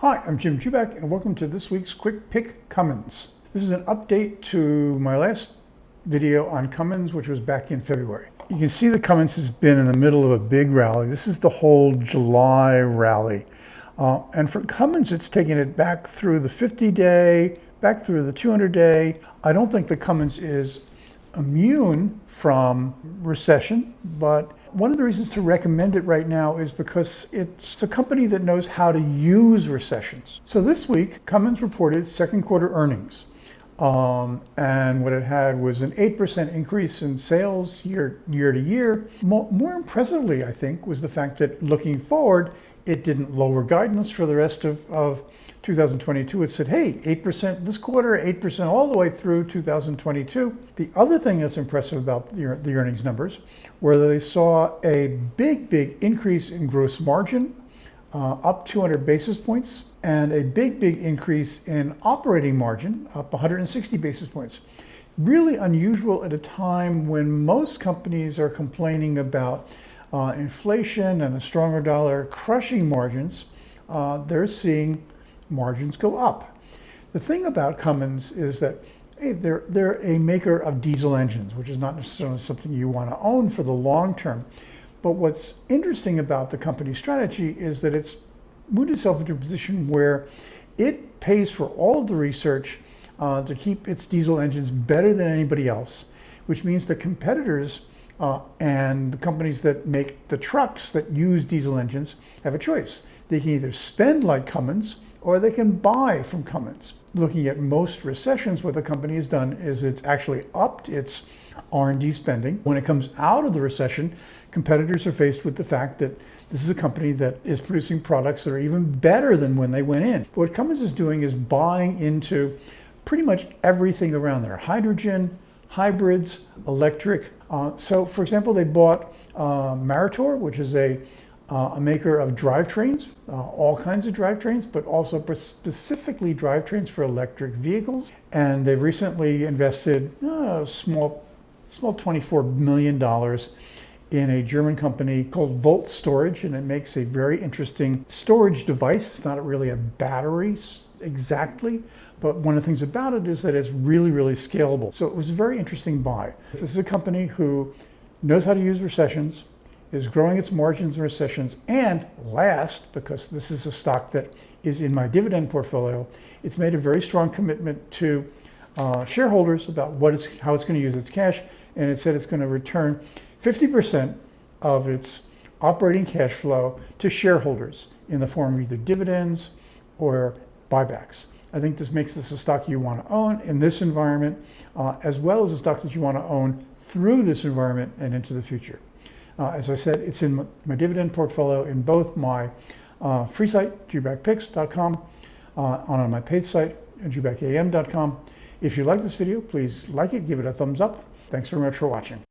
Hi, I'm Jim Jubak, and welcome to this week's Quick Pick Cummins. This is an update to my last video on Cummins, which was back in February. You can see that Cummins has been in the middle of a big rally. This is the whole July rally. And for Cummins, it's taken it back through the 50-day, back through the 200-day. I don't think that Cummins is immune from recession, but one of the reasons to recommend it right now is because it's a company that knows how to use recessions. So this week, Cummins reported second quarter earnings. And what it had was an 8% increase in sales year to year. More impressively, I think, was the fact that looking forward, it didn't lower guidance for the rest of 2022. It said, hey, 8% this quarter, 8% all the way through 2022. The other thing that's impressive about the earnings numbers were that they saw a big increase in gross margin, up 200 basis points, and a big increase in operating margin, up 160 basis points. Really unusual at a time when most companies are complaining about inflation and a stronger dollar crushing margins. They're seeing margins go up. The thing about Cummins is that they're a maker of diesel engines, which is not necessarily something you want to own for the long term. But what's interesting about the company's strategy is that it's moved itself into a position where it pays for all of the research to keep its diesel engines better than anybody else, which means that competitors and the companies that make the trucks that use diesel engines have a choice. They can either spend like Cummins or they can buy from Cummins. Looking at most recessions, what the company has done is it's actually upped its R&D spending. When it comes out of the recession, competitors are faced with the fact that this is a company that is producing products that are even better than when they went in. But what Cummins is doing is buying into pretty much everything around there: hydrogen, hybrids, electric. So for example, they bought Meritor, which is a maker of drivetrains, all kinds of drivetrains, but also specifically drivetrains for electric vehicles. And they've recently invested a small $24 million in a German company called Volt Storage, and it makes a very interesting storage device. It's not really a battery exactly, but one of the things about it is that it's really scalable. So it was a very interesting buy. This is a company who knows how to use recessions, is growing its margins in recessions, and last, because this is a stock that is in my dividend portfolio, it's made a very strong commitment to shareholders about how it's going to use its cash, and it said it's going to return 50% of its operating cash flow to shareholders in the form of either dividends or buybacks. I think this makes this a stock you want to own in this environment, as well as a stock that you want to own through this environment and into the future. As I said, it's in my dividend portfolio in both my free site, jubakpicks.com, on my paid site, jubakam.com. If you like this video, please like it, give it a thumbs up. Thanks very much for watching.